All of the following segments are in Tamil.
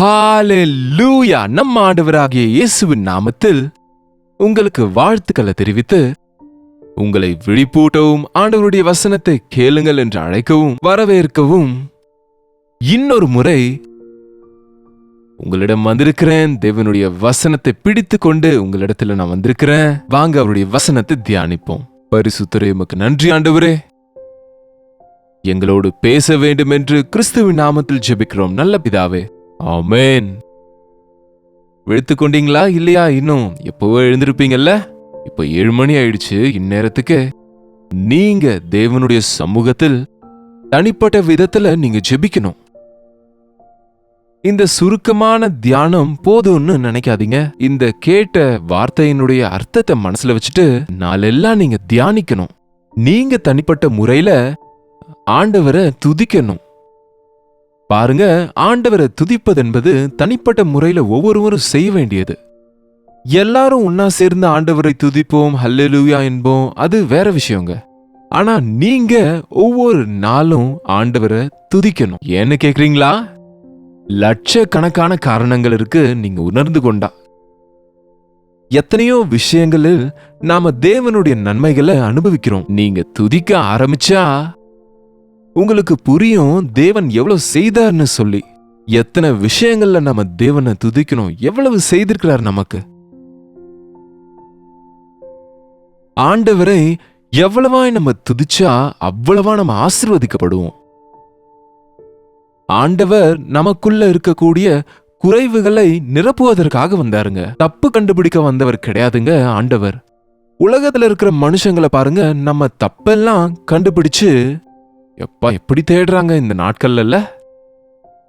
ஹalleluya! நம் ஆண்டவராகிய இயேசுவின் நாமத்தில் உங்களுக்கு வாழ்த்துக்களை தெரிவித்து உங்களை விழிப்பூட்டவும் ஆண்டவருடைய வசனத்தை கேளுங்கள் என்று அழைக்கவும் வரவேற்கவும் இன்னொரு முறை உங்களிடம் வந்திருக்கிறேன். தேவனுடைய வசனத்தை பிடித்து கொண்டு உங்களிடத்துல நான் வந்திருக்கிறேன். வாங்க அவருடைய வசனத்தை தியானிப்போம். பரிசுத்தரே, உமக்கு நன்றி ஆண்டவரே. எங்களோடு பேச வேண்டும் என்று கிறிஸ்துவின் நாமத்தில் ஜெபிக்கிறோம் நல்ல பிதாவே, ஆமென். விழித்துக் கொண்டீங்களா இல்லையா? இன்னும் எப்பவோ எழுந்திருப்பீங்கல்ல. இப்ப 7 மணி ஆயிடுச்சு. இந்நேரத்துக்கு நீங்க தேவனுடைய சமூகத்தில் தனிப்பட்ட விதத்துல நீங்க ஜெபிக்கணும். இந்த சுருக்கமான தியானம் போதும்னு நினைக்காதீங்க. இந்த கேட்ட வார்த்தையினுடைய அர்த்தத்தை மனசுல வச்சுட்டு நாளெல்லாம் நீங்க தியானிக்கணும். நீங்க தனிப்பட்ட முறையில ஆண்டவரை துதிக்கணும். பாருங்க, ஆண்டவரை துதிப்பது என்பது தனிப்பட்ட முறையில ஒவ்வொருவரும் செய்ய வேண்டியது. எல்லாரும் ஒன்னா சேர்ந்து ஆண்டவரை துதிப்போம், ஹல்லேலூயா என்போம், அது வேற விஷயங்க. ஆனா நீங்க ஒவ்வொரு நாளும் ஆண்டவரை துதிக்கணும். ஏன்னு கேக்குறீங்களா? லட்சக்கணக்கான காரணங்கள் இருக்கு. நீங்க உணர்ந்து கொண்டா எத்தனையோ விஷயங்களில் நாம தேவனுடைய நன்மைகளை அனுபவிக்கிறோம். நீங்க துதிக்க ஆரம்பிச்சா உங்களுக்கு புரியும் தேவன் எவ்வளவு செய்தார்னு சொல்லி. எத்தனை விஷயங்கள்ல நம்ம தேவனை துதிக்கணும், எவ்வளவு செய்திருக்கிறார் நமக்கு. ஆண்டவரை எவ்வளவாய் நம்ம துதிச்சா அவ்வளவா நம்ம ஆசீர்வதிக்கப்படுவோம். ஆண்டவர் நமக்குள்ள இருக்கக்கூடிய குறைவுகளை நிரப்புவதற்காக வந்தாருங்க. தப்பு கண்டுபிடிக்க வந்தவர் கிடையாதுங்க ஆண்டவர். உலகத்துல இருக்கிற மனுஷங்களை பாருங்க, நம்ம தப்பெல்லாம் கண்டுபிடிச்சு எப்பா எப்படி தேடுறாங்க இந்த நாட்கள்ல.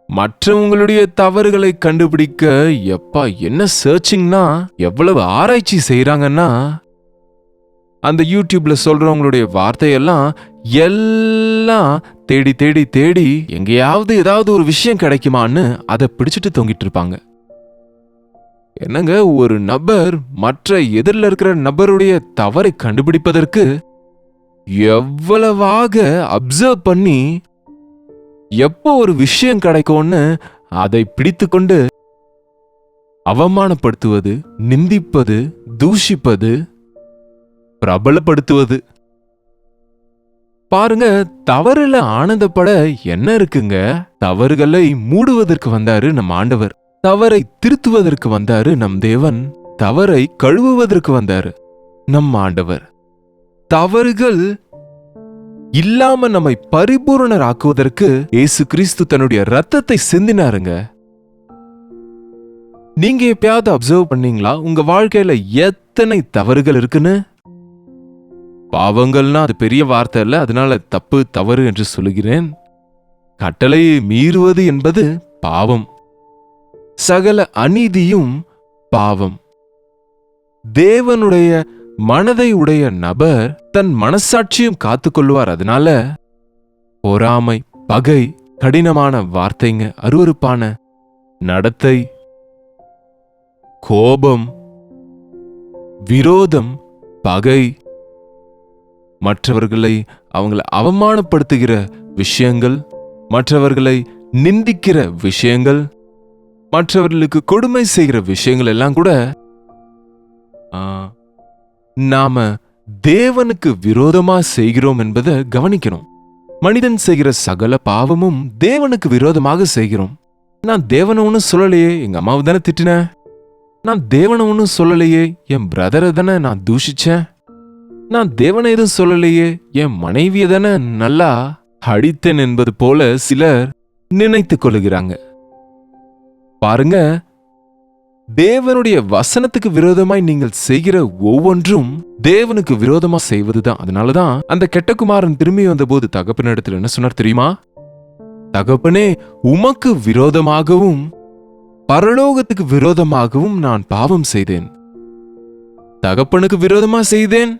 மற்றவங்களுடைய தவறுகளை கண்டுபிடிக்க எப்பா என்ன சர்ச்சிங்னா, எவ்வளவு ஆராய்ச்சி செய்யறாங்கன்னா, அந்த யூடியூப்ல சொல்றவங்களுடைய வார்த்தையெல்லாம் எல்லாம் தேடி தேடி தேடி எங்கேயாவது ஏதாவது ஒரு விஷயம் கிடைக்குமான்னு அதை பிடிச்சிட்டு தொங்கிட்டு இருப்பாங்க. என்னங்க, ஒரு நபர் மற்ற எதிரில் இருக்கிற நபருடைய தவறை கண்டுபிடிப்பதற்கு எவ்வளவாக அப்சர்வ் பண்ணி எப்போ ஒரு விஷயம் கிடைக்கும்னு அதை பிடித்து கொண்டு அவமானப்படுத்துவது, நிந்திப்பது, தூஷிப்பது, பிரபலப்படுத்துவது. பாருங்க, தவறுல ஆனந்தப்பட என்ன இருக்குங்க? தவறுகளை மூடுவதற்கு வந்தாரு நம் ஆண்டவர். தவறை திருத்துவதற்கு வந்தாரு நம் தேவன். தவறை கழுவுவதற்கு வந்தாரு நம் ஆண்டவர். தவறுகள் இல்லாம நம்மை பரிபூரணராக்குவதற்கு இயேசு கிறிஸ்து தன்னுடைய ரத்தத்தை சிந்தினாருங்க. நீங்க எப்பயாவது அப்சர்வ் பண்ணீங்களா உங்க வாழ்க்கையில எத்தனை தவறுகள் இருக்குன்னு? பாவங்கள்னா அது பெரிய வார்த்தை இல்ல, அதனால தப்பு தவறு என்று சொல்லுகிறேன். கட்டளையை மீறுவது என்பது பாவம். சகல அநீதியும் பாவம். தேவனுடைய மனதை உடைய நபர் தன் மனசாட்சியும் காத்துக்கொள்வார். அதனால பொறாமை, பகை, கடினமான வார்த்தைங்க, அருவருப்பான நடத்தை, கோபம், விரோதம், பகை, மற்றவர்களை அவங்களை அவமானப்படுத்துகிற விஷயங்கள், மற்றவர்களை நிந்திக்கிற விஷயங்கள், மற்றவர்களுக்கு கொடுமை செய்கிற விஷயங்கள் எல்லாம் கூட நாம தேவனுக்கு விரோதமா செய்கிறோம் என்பதை கவனிக்கணும். மனிதன் செய்கிற சகல பாவமும் தேவனுக்கு விரோதமாக செய்கிறோம். நான் தேவனை ஒன்னும் சொல்லலையே, எங்க அம்மாவை தானே திட்டினேன். நான் தேவனை ஒன்னும் சொல்லலையே, என் பிரதரை தானே நான் தூஷிச்சேன். நான் தேவனை எதுவும் சொல்லலையே, என் மனைவியை தானே நல்லா அடித்தேன் என்பது போல சிலர் நினைத்துக் கொள்ளுகிறாங்க. பாருங்க, தேவனுடைய வசனத்துக்கு விரோதமாய் நீங்கள் செய்கிற ஒவ்வொன்றும் தேவனுக்கு விரோதமா செய்வதுதான். அதனாலதான் அந்த கெட்ட குமாரன் திரும்பி வந்தபோது தகப்பனிடத்தில் என்ன சொன்னார் தெரியுமா? தகப்பனே, உமக்கு விரோதமாகவும் பரலோகத்துக்கு விரோதமாகவும் நான் பாவம் செய்தேன். தகப்பனுக்கு விரோதமா செய்தேன்,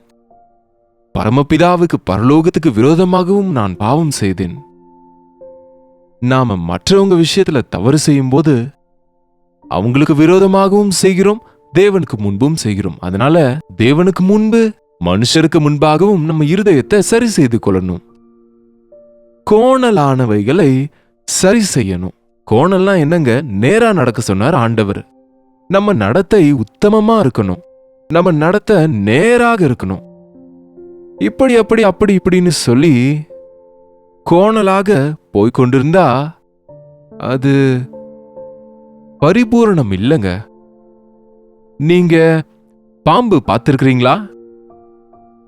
பரமபிதாவுக்கு பரலோகத்துக்கு விரோதமாகவும் நான் பாவம் செய்தேன். நாம மற்றவங்க விஷயத்துல தவறு செய்யும் போது அவங்களுக்கு விரோதமாகவும் செய்கிறோம், தேவனுக்கு முன்பும் செய்கிறோம். அதனால தேவனுக்கு முன்பு, மனுஷருக்கு முன்பாகவும் நம்ம இருதயத்தை சரி செய்து கொள்ளணும். கோணலானவைகளை சரி செய்யணும். கோணல்லாம் என்னங்க, நேரா நடக்க சொன்னார் ஆண்டவர். நம்ம நடத்தை உத்தமமா இருக்கணும். நம்ம நடத்தை நேராக இருக்கணும். இப்படி அப்படி அப்படி இப்படின்னு சொல்லி கோணலாக போய்கொண்டிருந்தா அது பரிபூரணம் இல்லைங்க. நீங்க பாம்பு பார்த்திருக்கிறீங்களா?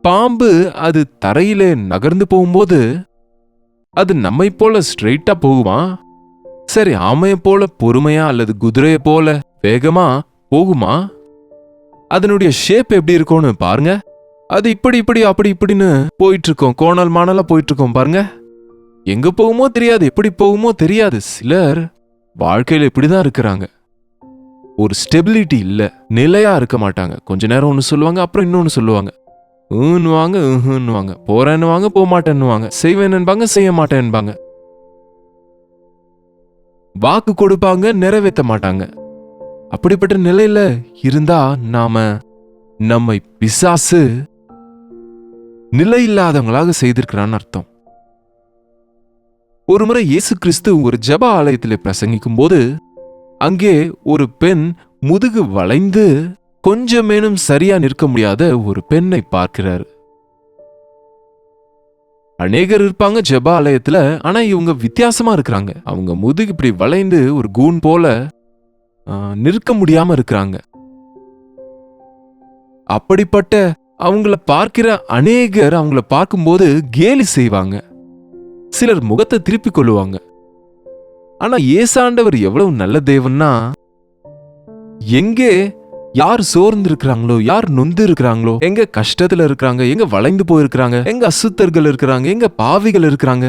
பாம்பு அது தரையிலே நகர்ந்து போகும்போது அது நம்மை போல ஸ்ட்ரெயிட்டா போகுமா? சரி, ஆமையை போல பொறுமையா அல்லது குதிரையை போல வேகமா போகுமா? அதனுடைய ஷேப் எப்படி இருக்கும்னு பாருங்க. அது இப்படி இப்படி அப்படி இப்படின்னு போயிட்டு இருக்கோம், கோணல் மாணலா போயிட்டு இருக்கோம் பாருங்க. எங்க போகுமோ தெரியாது, எப்படி போகுமோ தெரியாது. சிலர் வாழ்க்கையில இப்படிதான் இருக்கிறாங்க. ஒரு ஸ்டெபிலிட்டி இல்ல, நிலையா இருக்க மாட்டாங்க. கொஞ்ச நேரம் ஒன்னு சொல்லுவாங்க, அப்புறம் இன்னொன்னு சொல்லுவாங்க. வாங்க வாங்க, போறேன்னு வாங்க, போக மாட்டேன்னு வாங்க, செய்வேன்பாங்க, செய்ய மாட்டேன்பாங்க. வாக்கு கொடுப்பாங்க, நிறைவேற்ற மாட்டாங்க. அப்படிப்பட்ட நிலையில இருந்தா நம்மை பிசாசு நிலை இல்லாதவங்களாக செய்திருக்கிறான்னு அர்த்தம். ஒரு முறை இயேசு கிறிஸ்து ஒரு ஜெப ஆலயத்திலே பிரசங்கிக்கும் போது அங்கே ஒரு பெண் முதுகு வளைந்து கொஞ்சமேனும் சரியா நிற்க முடியாத ஒரு பெண்ணை பார்க்கிறார். அநேகர் இருப்பாங்க ஜெப ஆலயத்துல, ஆனா இவங்க வித்தியாசமா இருக்கிறாங்க. அவங்க முதுகு இப்படி வளைந்து ஒரு கூன் போல நிற்க முடியாம இருக்கிறாங்க. அப்படிப்பட்ட அவங்கள பார்க்கிற அநேகர் அவங்கள பார்க்கும்போது கேலி செய்வாங்க. சிலர் முகத்தை திருப்பிக் கொள்ளுவாங்க. ஆனா ஏசாண்டவர் எவ்வளவு நல்ல தேவன்னா, எங்கே யார் சோர்ந்து இருக்கிறாங்களோ, யார் நொந்து இருக்கிறாங்களோ, எங்க கஷ்டத்துல இருக்கிறாங்க, எங்க வளைந்து போயிருக்கிறாங்க, எங்க அசுத்தர்கள் இருக்கிறாங்க, எங்க பாவிகள் இருக்கிறாங்க,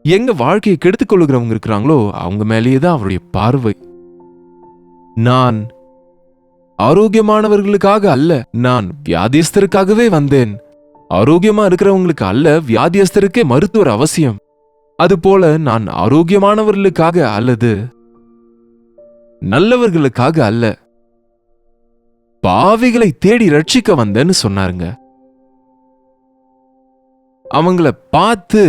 எங்க வாழ்க்கையை கெடுத்துக் கொள்ளுகிறவங்க இருக்கிறாங்களோ அவங்க மேலேயேதான் அவருடைய பார்வை. நான் ஆரோக்கியமானவர்களுக்காக அல்ல, நான் வியாதியஸ்தருக்காகவே வந்தேன். ஆரோக்கியமா இருக்கிறவங்களுக்கு அல்ல, வியாதியஸ்தருக்கே மருத்துவர் அவசியம். அதுபோல நான் ஆரோக்கியமானவர்களுக்காக அல்லது நல்லவர்களுக்காக அல்ல, பாவிகளை தேடி ரட்சிக்க வந்தேன்னு சொன்னாருங்க. அவங்கள பார்த்து,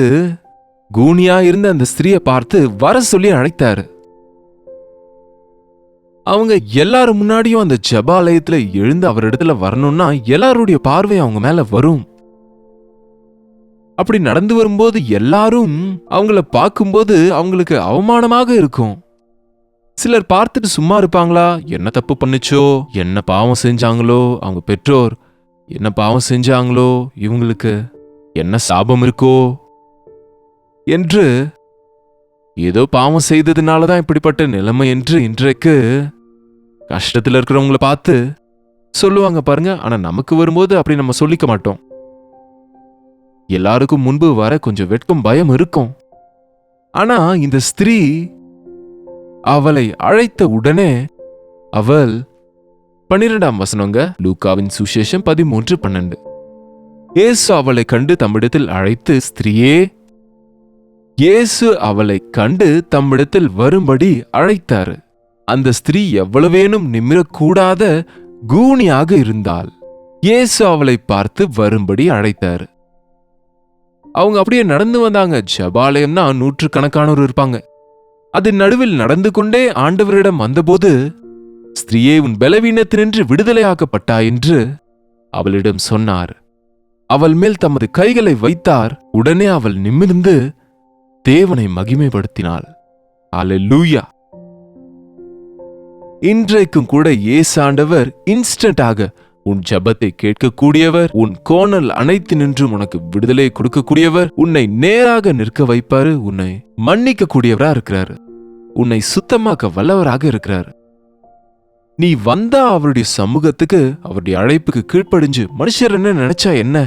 கூனியா இருந்த அந்த ஸ்திரியை பார்த்து வர சொல்லி அழைத்தாரு. அவங்க எல்லாரும் முன்னாடியும் அந்த ஜெபாலயத்துல எழுந்து அவரிடத்துல வரணும்னா எல்லாருடைய பார்வை அவங்க மேல வரும். அப்படி நடந்து வரும்போது எல்லாரும் அவங்கள பார்க்கும்போது அவங்களுக்கு அவமானமாக இருக்கும். சிலர் பார்த்துட்டு சும்மா இருப்பாங்களா? என்ன தப்பு பண்ணுச்சோ, என்ன பாவம் செஞ்சாங்களோ, அவங்க பெற்றோர் என்ன பாவம் செஞ்சாங்களோ, இவங்களுக்கு என்ன சாபம் இருக்கோ என்று, ஏதோ பாவம் செய்ததுனாலதான் இப்படிப்பட்ட நிலைமை என்று இன்றைக்கு கஷ்டத்துல இருக்கிறவங்கள பார்த்து சொல்லுவாங்க பாருங்க. ஆனா நமக்கு வரும்போது அப்படி நம்ம சொல்லிக்க மாட்டோம். எல்லாருக்கும் முன்பு வர கொஞ்சம் வெட்கம், பயம் இருக்கும். ஆனா இந்த ஸ்திரீ அவளை அழைத்த உடனே அவள் 12ஆம் வசனங்க, லூக்காவின் சுசேஷம் 13:12. இயேசு அவளை கண்டு தம்மிடத்தில் அழைத்து, ஸ்திரீயே. இயேசு அவளை கண்டு தம்மிடத்தில் வரும்படி அழைத்தாரு. அந்த ஸ்திரீ எவ்வளவேனும் நிமிரக்கூடாத கூனியாக இருந்தாள். இயேசு அவளை பார்த்து வரும்படி அழைத்தாரு. அவங்க அப்படியே நடந்து வந்தாங்க. ஜெபாலயம்னா நூற்றுக்கணக்கானோர் இருப்பாங்க. அதன் நடுவில் நடந்து கொண்டே ஆண்டவரிடம் வந்தபோது, ஸ்திரீயே, உன் பலவீனத்தினின்று விடுதலையாக்கப்பட்டாய் என்று அவளிடம் சொன்னார். அவள் மேல் தமது கைகளை வைத்தார். உடனே அவள் நிமிர்ந்து தேவனை மகிமைப்படுத்தினாள். அல்லேலூயா. இன்றைக்கும் கூட இயேசாண்டவர் இன்ஸ்டன்டாக உன் ஜெபத்தை கேட்கக்கூடியவர், உன் கோணல் அனைத்து நின்றும் உனக்கு விடுதலை கொடுக்கக்கூடியவர், உன்னை நேராக நிற்க வைப்பாரு, உன்னை மன்னிக்க கூடியவரா இருக்கிறாரு, உன்னை சுத்தமாக்க வல்லவராக இருக்கிறாரு. நீ வந்தா அவருடைய சமூகத்துக்கு, அவருடைய அழைப்புக்கு கீழ்ப்படிஞ்சு, மனுஷர் என்ன நினைச்சா என்ன,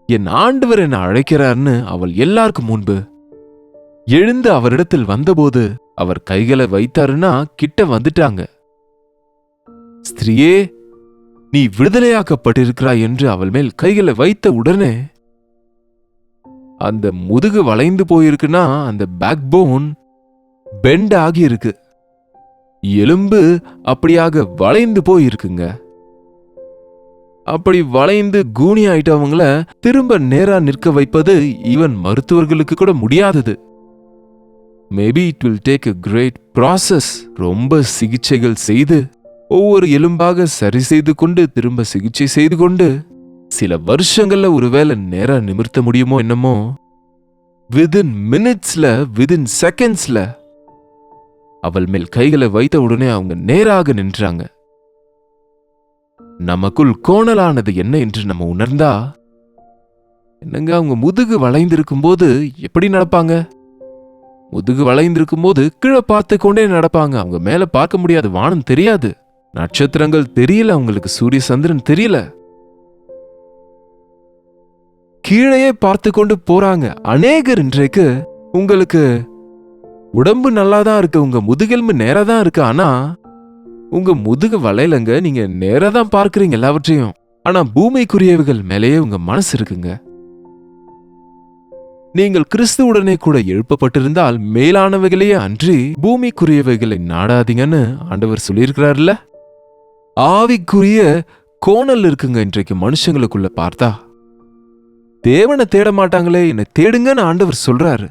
என் ஆண்டவர் என்ன அழைக்கிறார்னு அவள் எல்லாருக்கும் முன்பு எழுந்து அவரிடத்தில் வந்தபோது அவர் கைகளை வைத்தாருன்னா கிட்ட வந்துட்டாங்க. ஸ்திரீயே, நீ விடுதலையாக்கப்பட்டிருக்கிறாய் என்று அவள் மேல் கைகளை வைத்த உடனே அந்த முதுகு வளைந்து போயிருக்குன்னா அந்த பேக் போன் பெண்ட் ஆகி இருக்கு, எலும்பு அப்படியாக வளைந்து போயிருக்குங்க. அப்படி வளைந்து கூனி ஆயிட்டவங்கள திரும்ப நேரா நிற்க வைப்பது ஈவன் மருத்துவர்களுக்கு கூட முடியாதது. Maybe it will take a great process. ரொம்ப சிகிச்சைகள் செய்து ஒவ்வொரு எலும்பாக சரி செய்து கொண்டு திரும்ப சிகிச்சை செய்து கொண்டு சில வருஷங்கள்ல ஒருவேளை நேரா நிமிர்த்த முடியுமோ என்னமோ, விதின் மினிட்ஸ்ல விதின் செகண்ட்ஸ்ல அவள் மேல் கைகளை வைத்த உடனே அவங்க நேராக நின்றாங்க. நமக்குள் கோணலானது என்ன என்று நம்ம உணர்ந்தா, என்னங்க அவங்க முதுகு வளைந்திருக்கும் போது எப்படி நடப்பாங்க? முதுகு வளைந்திருக்கும் போது கீழே பார்த்து கொண்டே நடப்பாங்க. அவங்க மேல பார்க்க முடியாது, வானம் தெரியாது, நட்சத்திரங்கள் தெரியல, அவங்களுக்கு சூரிய சந்திரன் தெரியல, கீழே பார்த்து கொண்டு போறாங்க. அநேகர் இன்றைக்கு உங்களுக்கு உடம்பு நல்லாதான் இருக்கு, உங்க முதுகெலும்பு நேரா தான் இருக்கு, ஆனா உங்க முதுகு வளையலங்க, நீங்க நேரா தான் பார்க்கறீங்க எல்லாவற்றையும். ஆனா பூமிக்குரியவைகள் மேலேயே உங்க மனசு இருக்குங்க. நீங்கள் கிறிஸ்துவுடனே கூட எழுப்பப்பட்டிருந்தால் மேலானவைகளையே அன்றி பூமிக்குரியவைகளை நாடாதீங்கன்னு ஆண்டவர் சொல்லியிருக்கிறார்ல. ஆவிக்குரிய கோணல் இருக்குங்க இன்றைக்கு மனுஷங்களுக்குள்ள பார்த்தா. தேவனை தேட மாட்டாங்களே, என்னை தேடுங்கன்னு ஆண்டவர் சொல்றாரு.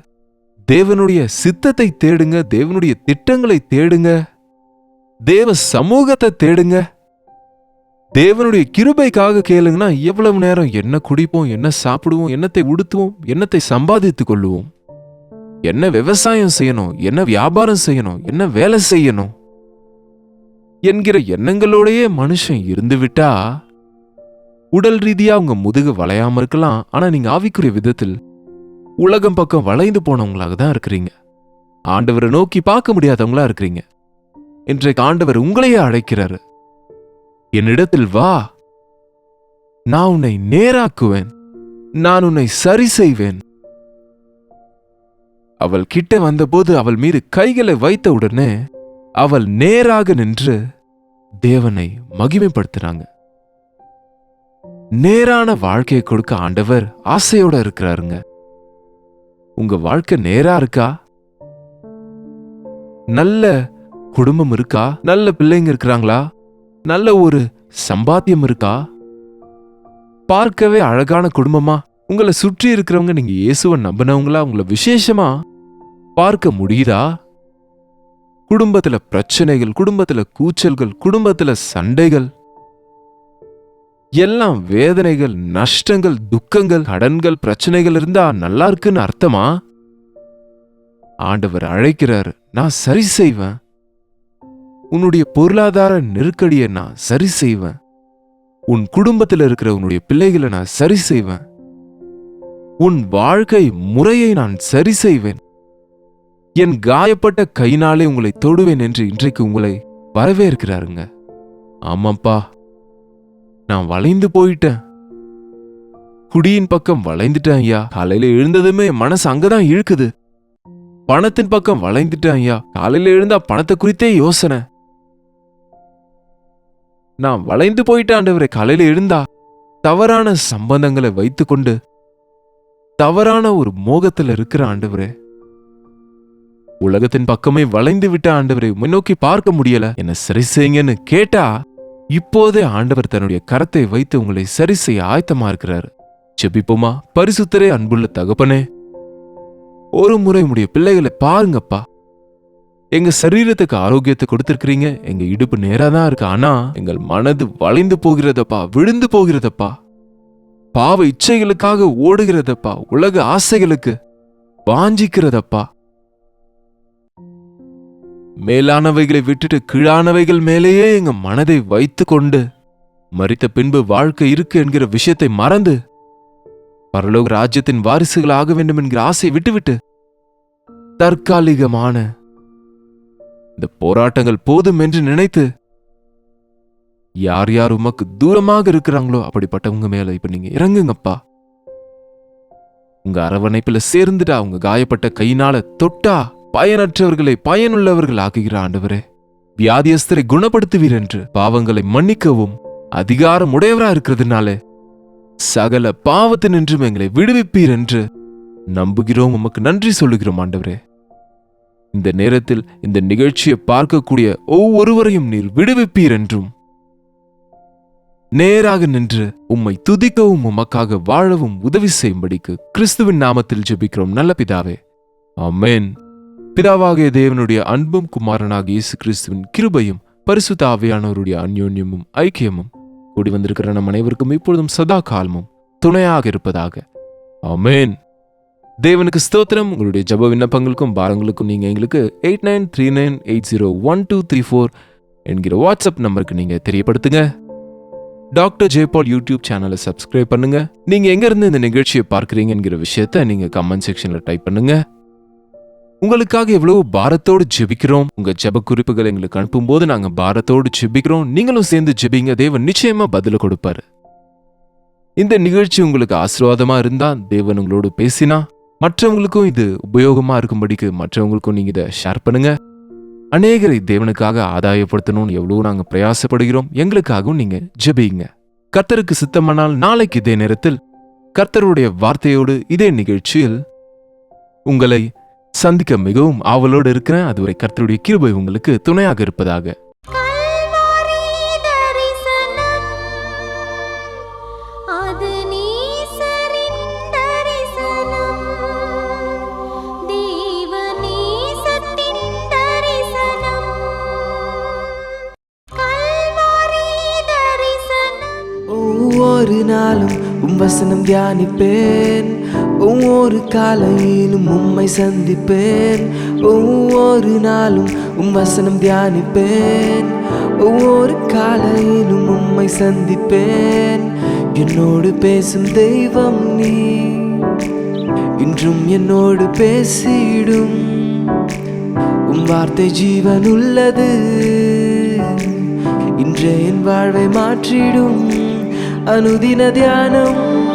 தேவனுடைய சித்தத்தை தேடுங்க, தேவனுடைய திட்டங்களை தேடுங்க, தேவ சமூகத்தை தேடுங்க, தேவனுடைய கிருபைக்காக கேளுங்கன்னா எவ்வளவு நேரம் என்ன குடிப்போம், என்ன சாப்பிடுவோம், என்னத்தை உடுத்துவோம், என்னத்தை சம்பாதித்துக் கொள்ளுவோம், என்ன விவசாயம் செய்யணும், என்ன வியாபாரம் செய்யணும், என்ன வேலை செய்யணும் என்கிற எண்ணங்களோடையே மனுஷன் இருந்து விட்டா உடல் ரீதியா உங்க முதுகு வளையாம இருக்கலாம், ஆனா நீங்க ஆவிக்குரிய விதத்தில் உலகம் பக்கம் வளைந்து போனவங்களாக தான் இருக்கிறீங்க. ஆண்டவரை நோக்கி பார்க்க முடியாதவங்களா இருக்கிறீங்க. இன்றைக்கு ஆண்டவர் உங்களையே அழைக்கிறாரு. என்னிடத்தில் வா, நான் உன்னை நேராக்குவேன், நான் உன்னை சரி செய்வேன். அவள் கிட்ட வந்தபோது அவள் மீது கைகளை வைத்த உடனே அவள் நேராக நின்று தேவனை மகிமைப்படுத்துறாங்க. நேரான வாழ்க்கையை கொடுக்க ஆண்டவர் ஆசையோட இருக்கிறாருங்க. உங்க வாழ்க்கை நேரா இருக்கா? நல்ல குடும்பம் இருக்கா? நல்ல பிள்ளைங்க இருக்கிறாங்களா? நல்ல ஒரு சம்பாத்தியம் இருக்கா? பார்க்கவே அழகான குடும்பமா? உங்களை சுற்றி இருக்கிறவங்க நீங்க இயேசுவை நம்பினவங்களா உங்களை விசேஷமா பார்க்க முடியுதா? குடும்பத்துல பிரச்சனைகள், குடும்பத்துல கூச்சல்கள், குடும்பத்துல சண்டைகள், எல்லாம் வேதனைகள், நஷ்டங்கள், துக்கங்கள், கடன்கள், பிரச்சனைகள் இருந்தா நல்லா இருக்குன்னு அர்த்தமா? ஆண்டவர் அழைக்கிறாரு, நான் சரி செய்வேன். உன்னுடைய பொருளாதார நெருக்கடியை நான் சரி செய்வேன். உன் குடும்பத்தில் இருக்கிற உன்னுடைய பிள்ளைகளை நான் சரி செய்வேன். உன் வாழ்க்கை முறையை நான் சரி செய்வேன். என் காயப்பட்ட கையினாலே உங்களை தொடுவேன் என்று இன்றைக்கு உங்களை வரவேற்கிறாருங்க. ஆமாப்பா, நான் வளைந்து போயிட்டேன், குடியின் பக்கம் வளைந்துட்டேன் ஐயா. காலையில எழுந்ததுமே மனசு அங்கதான் இழுக்குது. பணத்தின் பக்கம் வளைந்துட்டேன் ஐயா. காலையில எழுந்தா பணத்தை குறித்தே யோசனை. நான் வளைந்து போயிட்டேன் ஆண்டவரே. காலையில எழுந்தா தவறான சம்பந்தங்களை வைத்துக்கொண்டு தவறான ஒரு மோகத்துல இருக்கிற ஆண்டவரே. உலகத்தின் பக்கமே வளைந்து விட்ட ஆண்டவரை முன்னோக்கி பார்க்க முடியல, என்ன சரி செய்யுங்கன்னு கேட்டா இப்போதே ஆண்டவர் தன்னுடைய கரத்தை வைத்து உங்களை சரி செய்ய ஆயத்தமா இருக்கிறாரு. செபிப்போமா? பரிசுத்தரே, அன்புள்ள தகப்பனே, ஒரு முறை உடைய பிள்ளைகளை பாருங்கப்பா. எங்க சரீரத்துக்கு ஆரோக்கியத்தை கொடுத்திருக்கிறீங்க. எங்க இடுப்பு நேராதான் இருக்கு, ஆனா எங்கள் மனது வளைந்து போகிறதப்பா, விழுந்து போகிறதப்பா, பாவ இச்சைகளுக்காக ஓடுகிறதப்பா, உலக ஆசைகளுக்கு வாஞ்சிக்கிறதப்பா. மேலானவைகளை விட்டுட்டு கீழானவைகள் மேலேயே எங்க மனதை வைத்து கொண்டு மரித்த பின்பு வாழ்க்கை இருக்கு என்கிற விஷயத்தை மறந்து பரலோக ராஜ்யத்தின் வாரிசுகள் ஆக வேண்டும் என்கிற ஆசையை விட்டுவிட்டு தற்காலிகமான இந்த போராட்டங்கள் போதும் என்று நினைத்து யார் யார் உமக்கு தூரமாக இருக்கிறாங்களோ அப்படிப்பட்டவங்க மேல இப்ப நீங்க இறங்குங்கப்பா. உங்க அரவணைப்புல சேர்ந்துட்டா, உங்க காயப்பட்ட கையினால தொட்டா பயனற்றவர்களை பயனுள்ளவர்கள் ஆக்குகிற ஆண்டவரே, வியாதியஸ்தரை குணப்படுத்துவீர் என்று பாவங்களை மன்னிக்கவும் அதிகாரம் உடையவரா இருக்கிறதுனாலே சகல பாவத்தினின்றும் எங்களை விடுவிப்பீர் என்று நம்புகிறோம். உமக்கு நன்றி சொல்லுகிறோம் ஆண்டவரே. இந்த நேரத்தில் இந்த நிகழ்ச்சியை பார்க்கக்கூடிய ஒவ்வொருவரையும் நீர் விடுவிப்பீர் என்றும் நேராக நின்று உம்மை துதிக்கவும் உமக்காக வாழவும் உதவி செய்யும்படிக்கு கிறிஸ்துவின் நாமத்தில் ஜெபிக்கிறோம் நல்ல பிதாவே, ஆமென். பிதாவாகிய தேவனுடைய அன்பும் குமாரனாகிய இயேசு கிறிஸ்துவின் கிருபையும் பரிசுத்த ஆவியானவருடைய அந்யோன்யமும் ஐக்கியமும் கூடி வந்திருக்கிற நம் அனைவருக்கும் இப்பொழுதும் சதா காலமும் துணையாக இருப்பதாக. ஆமென். தேவனுக்கு ஸ்தோத்திரம். உங்களுடைய ஜெப விண்ணப்பங்களுக்கும் பாரங்களுக்கும் நீங்க எங்களுக்கு 8939801234 என்கிற வாட்ஸ்அப் நம்பருக்கு நீங்க தெரியப்படுத்துங்க. டாக்டர் ஜெயபால் யூடியூப் சேனலை சப்ஸ்கிரைப் பண்ணுங்க. நீங்க எங்க இருந்து இந்த நிகழ்ச்சியை பார்க்கறீங்க என்கிற விஷயத்தை நீங்க கமெண்ட் செக்ஷன்ல டைப் பண்ணுங்க. உங்களுக்காக எவ்வளவு பாரத்தோடு ஜெபிக்கிறோம். உங்க ஜெப குறிப்புகளை எங்களுக்கு அனுப்பும் போது நாங்க பாரத்தோடு ஜெபிக்கிறோம். நீங்களும் சேர்ந்து ஜெபிங்க. தேவன் நிச்சயமா பதில கொடுப்பாரு. இந்த நிகழ்ச்சி உங்களுக்கு ஆசீர்வாதமா இருந்தா, தேவன் உங்களோடு பேசினா, மற்றவங்களுக்கும் இது உபயோகமா இருக்கும்படிக்கு மற்றவங்களுக்கும் நீங்க இதை ஷேர் பண்ணுங்க. அநேகரை தேவனுக்காக ஆதாயப்படுத்தணும்னு எவ்வளவு நாங்க பிரயாசப்படுகிறோம். எங்களுக்காகவும் நீங்க ஜெபிங்க. கர்த்தருக்கு சித்தமானால் நாளைக்கு இதே நேரத்தில் கர்த்தருடைய வார்த்தையோடு இதே நிகழ்ச்சியில் உங்களை சந்திக்க மிகவும் ஆவலோடு இருக்கிறேன். அதுவரை கர்த்தருடைய கிருபை உங்களுக்கு துணையாக இருப்பதாக. ஒவ்வொரு நாளும் வசனம் தியானிப்பேன். ஒவ்வொரு காலையிலும் உம்மை சந்திப்பேன். ஒவ்வொரு நாளும் வசனம் தியானிப்பேன். ஒவ்வொரு காலையிலும் உம்மை சந்திப்பேன். என்னோடு பேசும் தெய்வம் நீ, இன்றும் என்னோடு பேசிடும். வார்த்தை ஜீவன் உள்ளது, இன்றே என் வாழ்வை மாற்றிடும். அனுதின தியானம்